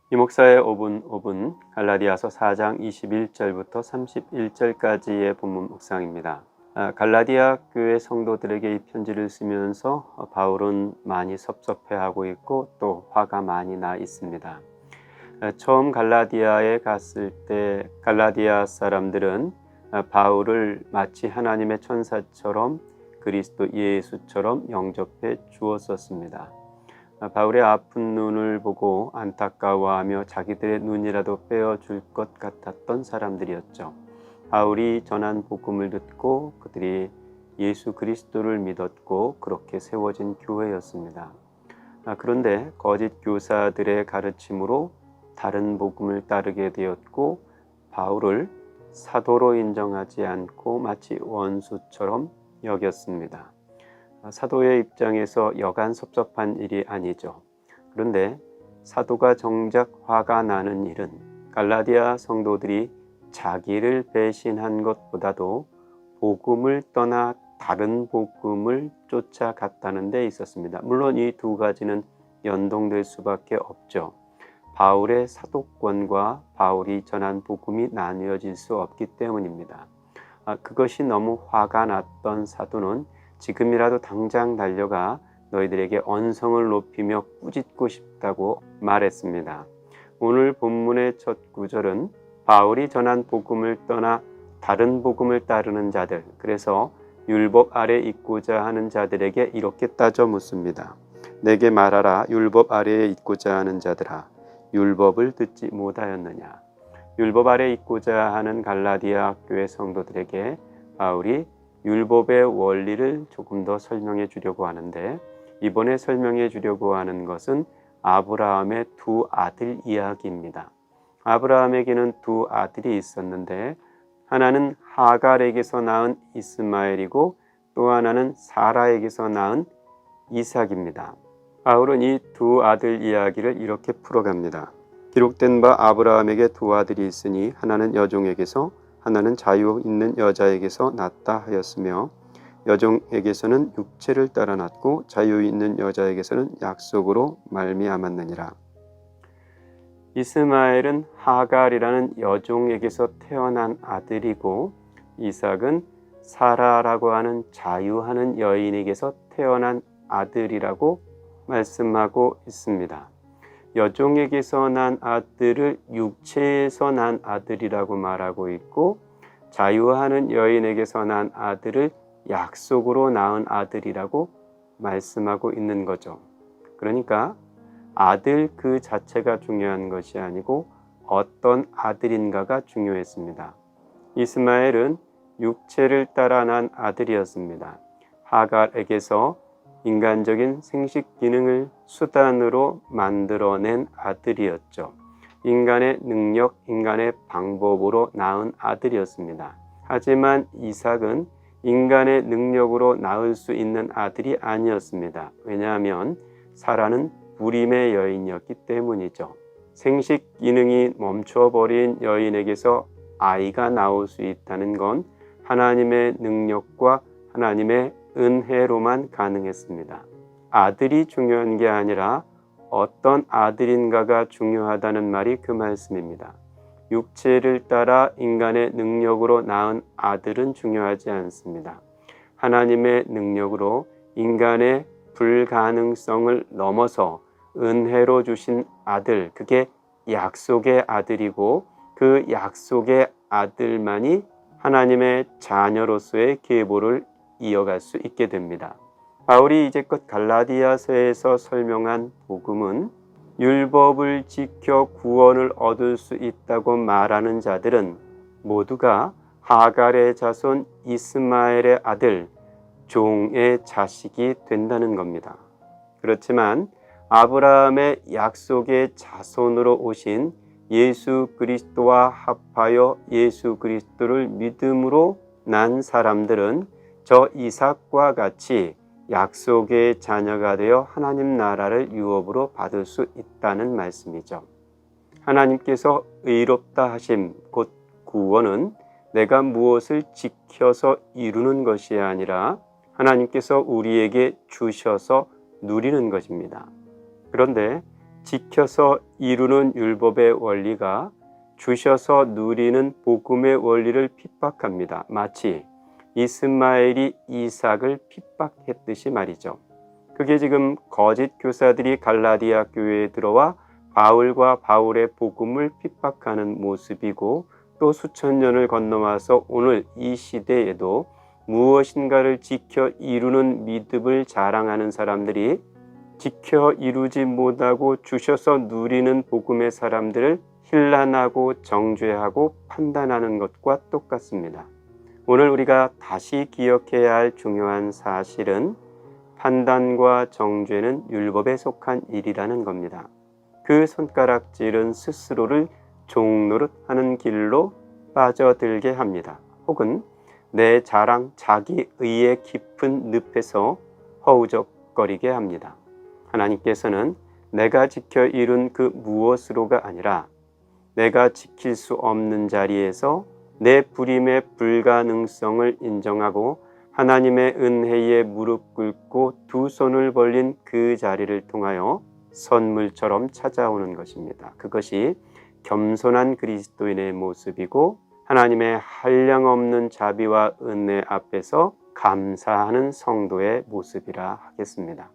이 목사의 5분 갈라디아서 4장 21절부터 31절까지의 본문 묵상입니다. 갈라디아 교회 성도들에게 이 편지를 쓰면서 바울은 많이 섭섭해하고 있고 또 화가 많이 나 있습니다. 처음 갈라디아에 갔을 때 갈라디아 사람들은 바울을 마치 하나님의 천사처럼 그리스도 예수처럼 영접해 주었었습니다. 바울의 아픈 눈을 보고 안타까워하며 자기들의 눈이라도 빼어줄 것 같았던 사람들이었죠. 바울이 전한 복음을 듣고 그들이 예수 그리스도를 믿었고 그렇게 세워진 교회였습니다. 그런데 거짓 교사들의 가르침으로 다른 복음을 따르게 되었고 바울을 사도로 인정하지 않고 마치 원수처럼 여겼습니다. 사도의 입장에서 여간 섭섭한 일이 아니죠. 그런데 사도가 정작 화가 나는 일은 갈라디아 성도들이 자기를 배신한 것보다도 복음을 떠나 다른 복음을 쫓아갔다는 데 있었습니다. 물론 이 두 가지는 연동될 수밖에 없죠. 바울의 사도권과 바울이 전한 복음이 나뉘어질 수 없기 때문입니다. 그것이 너무 화가 났던 사도는 지금이라도 당장 달려가 너희들에게 언성을 높이며 꾸짖고 싶다고 말했습니다. 오늘 본문의 첫 구절은 바울이 전한 복음을 떠나 다른 복음을 따르는 자들, 그래서 율법 아래 있고자 하는 자들에게 이렇게 따져 묻습니다. 내게 말하라. 율법 아래에 있고자 하는 자들아, 율법을 듣지 못하였느냐. 율법 아래 있고자 하는 갈라디아 교회 성도들에게 바울이 율법의 원리를 조금 더 설명해 주려고 하는데, 이번에 설명해 주려고 하는 것은 아브라함의 두 아들 이야기입니다. 아브라함에게는 두 아들이 있었는데 하나는 하갈에게서 낳은 이스마엘이고 또 하나는 사라에게서 낳은 이삭입니다. 바울은 이 두 아들 이야기를 이렇게 풀어갑니다. 기록된 바 아브라함에게 두 아들이 있으니 하나는 여종에게서 하나는 자유 있는 여자에게서 낳았다 하였으며 여종에게서는 육체를 따라 낳고 자유 있는 여자에게서는 약속으로 말미암았느니라. 이스마엘은 하갈이라는 여종에게서 태어난 아들이고 이삭은 사라라고 하는 자유하는 여인에게서 태어난 아들이라고 말씀하고 있습니다. 여종에게서 난 아들을 육체에서 난 아들이라고 말하고 있고 자유하는 여인에게서 난 아들을 약속으로 낳은 아들이라고 말씀하고 있는 거죠. 그러니까 아들 그 자체가 중요한 것이 아니고 어떤 아들인가가 중요했습니다. 이스마엘은 육체를 따라 난 아들이었습니다. 하갈에게서 인간적인 생식 기능을 수단으로 만들어낸 아들이었죠. 인간의 능력, 인간의 방법으로 낳은 아들이었습니다. 하지만 이삭은 인간의 능력으로 낳을 수 있는 아들이 아니었습니다. 왜냐하면 사라는 불임의 여인이었기 때문이죠. 생식 기능이 멈춰버린 여인에게서 아이가 나올 수 있다는 건 하나님의 능력과 하나님의 은혜로만 가능했습니다. 아들이 중요한 게 아니라 어떤 아들인가가 중요하다는 말이 그 말씀입니다. 육체를 따라 인간의 능력으로 낳은 아들은 중요하지 않습니다. 하나님의 능력으로 인간의 불가능성을 넘어서 은혜로 주신 아들, 그게 약속의 아들이고 그 약속의 아들만이 하나님의 자녀로서의 계보를 이어갈 수 있게 됩니다. 바울이 이제껏 갈라디아서에서 설명한 복음은 율법을 지켜 구원을 얻을 수 있다고 말하는 자들은 모두가 하갈의 자손 이스마엘의 아들, 종의 자식이 된다는 겁니다. 그렇지만 아브라함의 약속의 자손으로 오신 예수 그리스도와 합하여 예수 그리스도를 믿음으로 난 사람들은 저 이삭과 같이 약속의 자녀가 되어 하나님 나라를 유업으로 받을 수 있다는 말씀이죠. 하나님께서 의롭다 하심, 곧 구원은 내가 무엇을 지켜서 이루는 것이 아니라 하나님께서 우리에게 주셔서 누리는 것입니다. 그런데 지켜서 이루는 율법의 원리가 주셔서 누리는 복음의 원리를 핍박합니다. 마치 이스마엘이 이삭을 핍박했듯이 말이죠. 그게 지금 거짓 교사들이 갈라디아 교회에 들어와 바울과 바울의 복음을 핍박하는 모습이고, 또 수천 년을 건너와서 오늘 이 시대에도 무엇인가를 지켜 이루는 믿음을 자랑하는 사람들이 지켜 이루지 못하고 주셔서 누리는 복음의 사람들을 힐난하고 정죄하고 판단하는 것과 똑같습니다. 오늘 우리가 다시 기억해야 할 중요한 사실은 판단과 정죄는 율법에 속한 일이라는 겁니다. 그 손가락질은 스스로를 종노릇 하는 길로 빠져들게 합니다. 혹은 내 자랑, 자기 의의 깊은 늪에서 허우적거리게 합니다. 하나님께서는 내가 지켜 이룬 그 무엇으로가 아니라 내가 지킬 수 없는 자리에서 내 불임의 불가능성을 인정하고 하나님의 은혜에 무릎 꿇고 두 손을 벌린 그 자리를 통하여 선물처럼 찾아오는 것입니다. 그것이 겸손한 그리스도인의 모습이고 하나님의 한량없는 자비와 은혜 앞에서 감사하는 성도의 모습이라 하겠습니다.